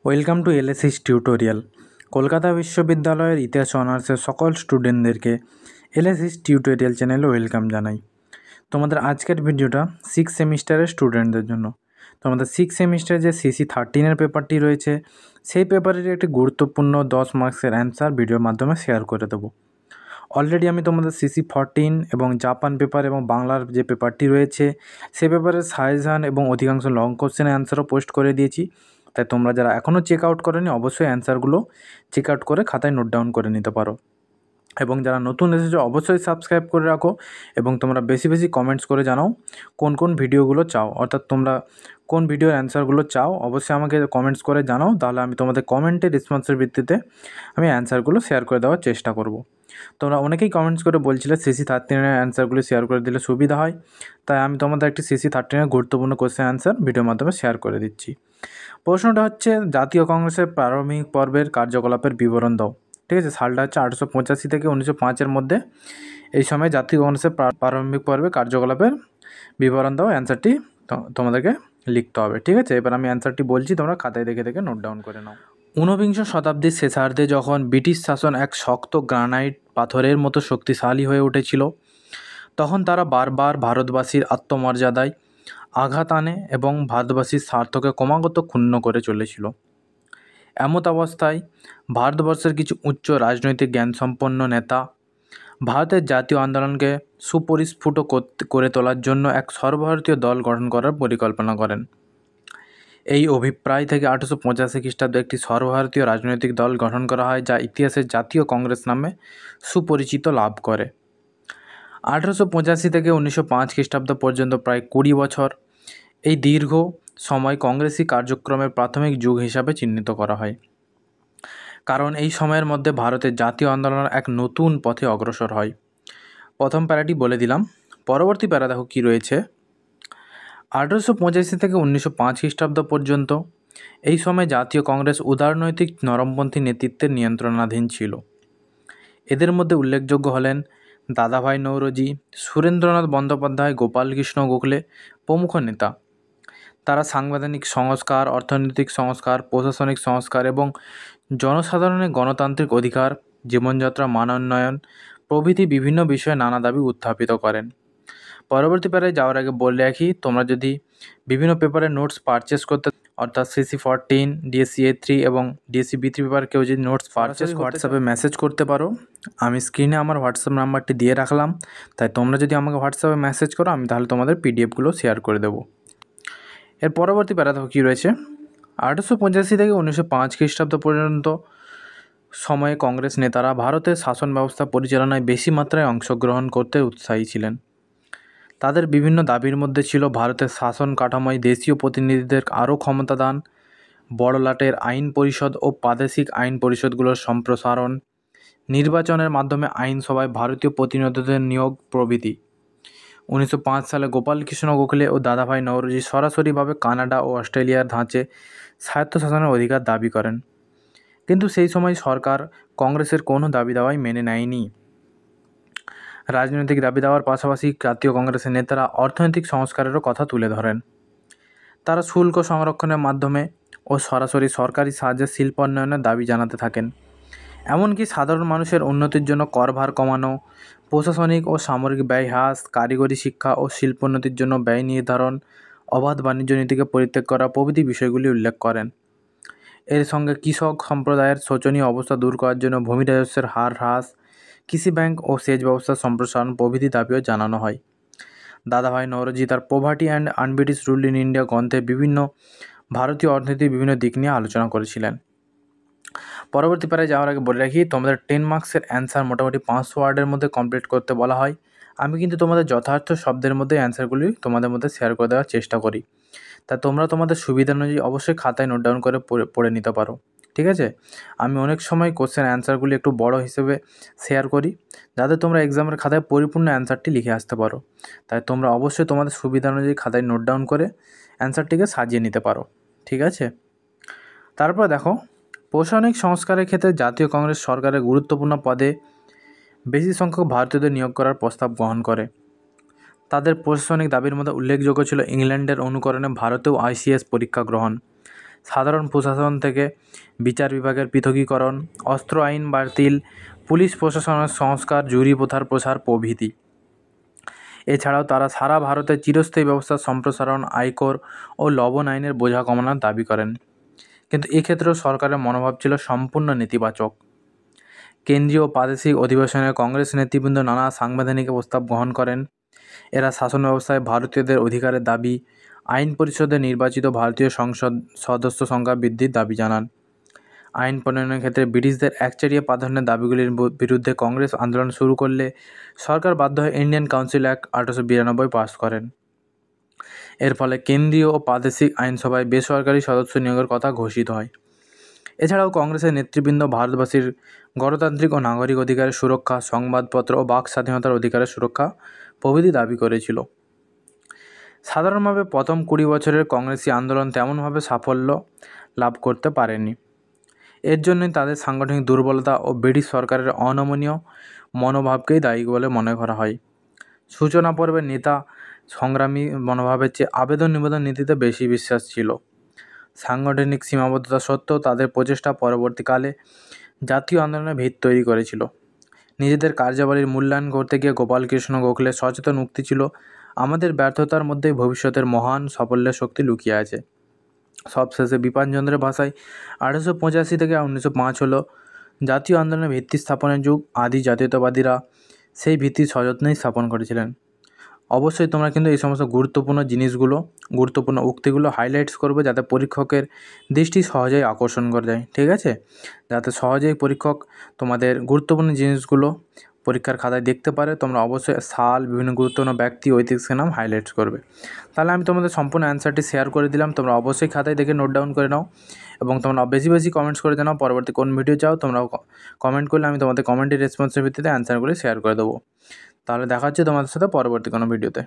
Welcome to LSS tutorial. Kolkata বিশ্ববিদ্যালয়ের ইতিহাস অনার্সের সকল স্টুডেন্টদেরকে এলএসএস টিউটোরিয়াল চ্যানেলে ওয়েলকাম জানাই। তোমাদের আজকের ভিডিওটা সিক্স সেমিস্টারের স্টুডেন্টদের জন্য। তোমাদের সিক্স সেমিস্টারে যে CC13-এর পেপারটি রয়েছে, সেই পেপারের একটি গুরুত্বপূর্ণ 10 মার্কসের অ্যান্সার ভিডিওর মাধ্যমে শেয়ার করে দেবো। অলরেডি আমি তোমাদের CC14 এবং জাপান পেপার এবং বাংলার যে পেপারটি রয়েছে, সে পেপারের সাজেশান এবং অধিকাংশ লং কোশ্চেনের অ্যান্সারও পোস্ট করে দিয়েছি। তাই তোমরা যারা এখনও চেক আউট করোনি, অবশ্যই অ্যান্সারগুলো চেক আউট করে খাতায় নোট ডাউন করে নিতে পারো। এবং যারা নতুন এসেছো অবশ্যই সাবস্ক্রাইব করে রাখো এবং তোমরা বেশি বেশি কমেন্টস করে জানাও কোন কোন ভিডিওগুলো চাও, অর্থাৎ তোমরা কোন ভিডিওর অ্যান্সারগুলো চাও অবশ্যই আমাকে কমেন্টস করে জানাও। তাহলে আমি তোমাদের কমেন্টের রেসপন্সের ভিত্তিতে আমি অ্যান্সারগুলো শেয়ার করে দেওয়ার চেষ্টা করব। তোমরা অনেকেই কমেন্টস করে বলছিলে CC13-এর অ্যান্সারগুলো শেয়ার করে দিলে সুবিধা হয়, তাই আমি তোমাদের একটি CC13-এর গুরুত্বপূর্ণ কোশ্চেন অ্যান্সার ভিডিওর মাধ্যমে শেয়ার করে দিচ্ছি। প্রশ্নটা হচ্ছে, জাতীয় কংগ্রেসের প্রারম্ভিক পর্বের কার্যকলাপের বিবরণ দাও। ঠিক আছে, সালটা হচ্ছে 1885 থেকে 1905-এর মধ্যে। এই সময় জাতীয় কংগ্রেসের প্রারম্ভিক পর্বে কার্যকলাপের বিবরণ দাও, অ্যান্সারটি তোমাদেরকে লিখতে হবে। ঠিক আছে, এবার আমি অ্যান্সারটি বলছি, তোমরা খাতায় দেখে দেখে নোট ডাউন করে নাও। ঊনবিংশ শতাব্দীর শেষার্ধে যখন ব্রিটিশ শাসন এক শক্ত গ্রানাইট পাথরের মতো শক্তিশালী হয়ে উঠেছিল, তখন তারা বারবার ভারতবাসীর আত্মমর্যাদায় আঘাত আনে এবং ভারতবাসীর স্বার্থকে ক্রমাগত ক্ষুণ্ণ করে চলেছিল। এমত অবস্থায় ভারতবর্ষের কিছু উচ্চ রাজনৈতিক জ্ঞানসম্পন্ন নেতা ভারতের জাতীয় আন্দোলনকে সুপরিস্ফুট করে তোলার জন্য এক সর্বভারতীয় দল গঠন করার পরিকল্পনা করেন। এই অভিপ্রায় থেকে 1885 খ্রিস্টাব্দে একটি সর্বভারতীয় রাজনৈতিক দল গঠন করা হয়, যা ইতিহাসে জাতীয় কংগ্রেস নামে সুপরিচিত লাভ করে। 1885 থেকে 1905 খ্রিস্টাব্দ পর্যন্ত প্রায় 20 বছর এই দীর্ঘ সময় কংগ্রেসি কার্যক্রমের প্রাথমিক যুগ হিসাবে চিহ্নিত করা হয়, কারণ এই সময়ের মধ্যে ভারতের জাতীয় আন্দোলন এক নতুন পথে অগ্রসর হয়। প্রথম প্যারাটি বলে দিলাম, পরবর্তী প্যারা দেখো কী রয়েছে। 1885 থেকে 1905 খ্রিস্টাব্দ পর্যন্ত এই সময় জাতীয় কংগ্রেস উদারনৈতিক নরমপন্থী নেতৃত্বের নিয়ন্ত্রণাধীন ছিল। এদের মধ্যে উল্লেখযোগ্য হলেন দাদাভাই নৌরোজি, সুরেন্দ্রনাথ বন্দ্যোপাধ্যায়, গোপালকৃষ্ণ গোখলে প্রমুখ নেতা। তারা সাংবিধানিক সংস্কার, অর্থনৈতিক সংস্কার, প্রশাসনিক সংস্কার এবং জনসাধারণের গণতান্ত্রিক অধিকার, জীবনযাত্রা মানোন্নয়ন প্রভৃতি বিভিন্ন বিষয়ে নানা দাবি উত্থাপিত করেন। পরবর্তী প্যারায় যাওয়ার আগে বলে রাখি, তোমরা যদি বিভিন্ন পেপারের নোটস পারচেস করতে, অর্থাৎ CC14, DSC-A3 এবং DSC-B3 পেপার কেউ যদি নোটস পারচেস হোয়াটসঅ্যাপে মেসেজ করতে পারো। আমি স্ক্রিনে আমার হোয়াটসঅ্যাপ নাম্বারটি দিয়ে রাখলাম, তাই তোমরা যদি আমাকে হোয়াটসঅ্যাপে মেসেজ করো আমি তাহলে তোমাদের PDF-গুলো শেয়ার করে দেবো। এর পরবর্তী প্যারা দেখো কী রয়েছে। 1885 থেকে 1905 খ্রিস্টাব্দ পর্যন্ত সময়ে কংগ্রেস নেতারা ভারতের শাসন ব্যবস্থা পরিচালনায় বেশি মাত্রায় অংশগ্রহণ করতে উৎসাহী ছিলেন। তাদের বিভিন্ন দাবির মধ্যে ছিল ভারতের শাসন কাঠামোয় দেশীয় প্রতিনিধিদের আরও ক্ষমতা দান, বড়লাটের আইন পরিষদ ও প্রাদেশিক আইন পরিষদগুলোর সম্প্রসারণ, নির্বাচনের মাধ্যমে আইনসভায় ভারতীয় প্রতিনিধিদের নিয়োগ প্রভৃতি। 1905 সালে গোপালকৃষ্ণ গোখলে ও দাদাভাই নৌরোজি সরাসরিভাবে কানাডা ও অস্ট্রেলিয়ার ধাঁচে স্বায়ত্তশাসনের অধিকার দাবি করেন, কিন্তু সেই সময় সরকার কংগ্রেসের কোনো দাবি দাওয়াই মেনে নেয়নি। রাজনৈতিক দাবি দেওয়ার পাশাপাশি জাতীয় কংগ্রেসের নেতারা অর্থনৈতিক সংস্কারেরও কথা তুলে ধরেন। তারা শুল্ক সংরক্ষণের মাধ্যমে ও সরাসরি সরকারি সাহায্যে শিল্পোন্নয়নের দাবি জানাতে থাকেন। এমনকি সাধারণ মানুষের উন্নতির জন্য করভার কমানো, প্রশাসনিক ও সামরিক ব্যয় হ্রাস, কারিগরি শিক্ষা ও শিল্পোন্নতির জন্য ব্যয় নির্ধারণ, অবাধ বাণিজ্য নীতিকে পরিত্যাগ করা প্রভৃতি বিষয়গুলি উল্লেখ করেন। এর সঙ্গে কৃষক সম্প্রদায়ের শোচনীয় অবস্থা দূর করার জন্য ভূমি রাজস্বের হার হ্রাস, কৃষি ব্যাংক ও সেচ ব্যবস্থার সম্প্রসারণ প্রভৃতি দাবিও জানানো হয়। দাদাভাই নৌরোজি তার poverty and un-British rule in India গ্রন্থে বিভিন্ন ভারতীয় অর্থনীতির বিভিন্ন দিক নিয়ে আলোচনা করেছিলেন। পরবর্তী প্যারায় যাওয়ার আগে বলে রাখি, তোমাদের 10 মার্কসের অ্যান্সার মোটামুটি 500 ওয়ার্ডের মধ্যে কমপ্লিট করতে বলা হয়। আমি কিন্তু তোমাদের যথার্থ শব্দের মধ্যে অ্যান্সারগুলি তোমাদের মধ্যে শেয়ার করে দেওয়ার চেষ্টা করি, তা তোমরা তোমাদের সুবিধা অনুযায়ী অবশ্যই খাতায় নোট ডাউন করে পড়ে নিতে পারো। ঠিক আছে, আমি অনেক সময় কোশ্চেন অ্যান্সারগুলি একটু বড় হিসেবে শেয়ার করি, যাতে তোমরা এক্সামের খাতায় পরিপূর্ণ অ্যান্সারটি লিখে আসতে পারো। তাই তোমরা অবশ্যই তোমাদের সুবিধা অনুযায়ী খাতায় নোট ডাউন করে অ্যান্সারটিকে সাজিয়ে নিতে পারো। ঠিক আছে, তারপর দেখো, প্রশাসনিক সংস্কারের ক্ষেত্রে জাতীয় কংগ্রেস সরকারের গুরুত্বপূর্ণ পদে বেশি সংখ্যক ভারতীয়দের নিয়োগ করার প্রস্তাব গ্রহণ করে। তাদের প্রশাসনিক দাবির মধ্যে উল্লেখযোগ্য ছিল ইংল্যান্ডের অনুকরণে ভারতেও ICS পরীক্ষা গ্রহণ, সাধারণ প্রশাসন থেকে বিচার বিভাগের পৃথকীকরণ, অস্ত্র আইন বাতিল, পুলিশ প্রশাসনের সংস্কার, জুরি প্রথার প্রসার প্রভৃতি। এছাড়াও তারা সারা ভারতে চিরস্থায়ী ব্যবস্থার সম্প্রসারণ, আয়কর ও লবণ আইনের বোঝা কমানোর দাবি করেন। কিন্তু এক্ষেত্রেও সরকারের মনোভাব ছিল সম্পূর্ণ নেতিবাচক। কেন্দ্রীয় ও প্রাদেশিক অধিবেশনে কংগ্রেস নেতৃবৃন্দ নানা সাংবিধানিক প্রস্তাব গ্রহণ করেন। এরা শাসন ব্যবস্থায় ভারতীয়দের অধিকারের দাবি, আইন পরিষদে নির্বাচিত ভারতীয় সংসদ সদস্য সংখ্যা বৃদ্ধির দাবি জানান। আইন প্রণয়নের ক্ষেত্রে ব্রিটিশদের একচেটিয়া প্রাধান্যের দাবিগুলির বিরুদ্ধে কংগ্রেস আন্দোলন শুরু করলে সরকার বাধ্য হয়ে ইন্ডিয়ান কাউন্সিল অ্যাক্ট 1892 পাস করেন। এর ফলে কেন্দ্রীয় ও প্রাদেশিক আইনসভায় বেসরকারি সদস্য নিয়োগের কথা ঘোষিত হয়। এছাড়াও কংগ্রেসের নেতৃবৃন্দ ভারতবাসীর গণতান্ত্রিক ও নাগরিক অধিকারের সুরক্ষা, সংবাদপত্র ও বাক স্বাধীনতার অধিকারের সুরক্ষা প্রভৃতি দাবি করেছিল। সাধারণভাবে প্রথম 20 বছরের কংগ্রেসি আন্দোলন তেমনভাবে সাফল্য লাভ করতে পারেনি। এর জন্যই তাদের সাংগঠনিক দুর্বলতা ও ব্রিটিশ সরকারের অনমনীয় মনোভাবকেই দায়ী বলে মনে করা হয়। সূচনা পর্বে নেতা সংগ্রামী মনোভাবের চেয়ে আবেদন নিবেদন নীতিতে বেশি বিশ্বাস ছিল। সাংগঠনিক সীমাবদ্ধতা সত্ত্বেও তাদের প্রচেষ্টা পরবর্তীকালে জাতীয় আন্দোলনের ভিত তৈরি করেছিল। নিজেদের কার্যাবলীর মূল্যায়ন করতে গিয়ে গোপালকৃষ্ণ গোখলে সচেতন উক্তি ছিল, আমাদের ব্যর্থতার মধ্যেই ভবিষ্যতের মহান সাফল্যের শক্তি লুকিয়ে আছে। সবশেষে বিপিনচন্দ্রের ভাষায় 1885 থেকে 1905 হলো জাতীয় আন্দোলনের ভিত্তি স্থাপনের যুগ। আদি জাতীয়তাবাদীরা সেই ভিত্তি সযত্নেই স্থাপন করেছিলেন। অবশ্যই তোমরা কিন্তু এই সমস্ত গুরুত্বপূর্ণ উক্তিগুলো হাইলাইটস করবে, যাতে পরীক্ষকের দৃষ্টি সহজেই আকর্ষণ করা যায়, ঠিক আছে? যাতে সহজেই পরীক্ষক তোমাদের গুরুত্বপূর্ণ জিনিসগুলো পরীক্ষার খাতায় দেখতে পারে। তোমরা অবশ্যই সাল, বিভিন্ন গুরুত্বপূর্ণ ব্যক্তি, ঐতিহাসিক নাম হাইলাইটস করবে। তাহলে আমি তোমাদের সম্পূর্ণ অ্যান্সারটি শেয়ার করে দিলাম। তোমরা অবশ্যই খাতায় দেখে নোট ডাউন করে নাও এবং তোমরা বেশি বেশি কমেন্টস করে জানাও পরবর্তী কোন ভিডিও চাও। তোমরাও কমেন্ট করলে আমি তোমাদের কমেন্টের রেসপন্সের ভিত্তিতে অ্যান্সারগুলি শেয়ার করে দেবো। তাহলে দেখা হচ্ছে তোমাদের সাথে পরবর্তী কোনো ভিডিওতে।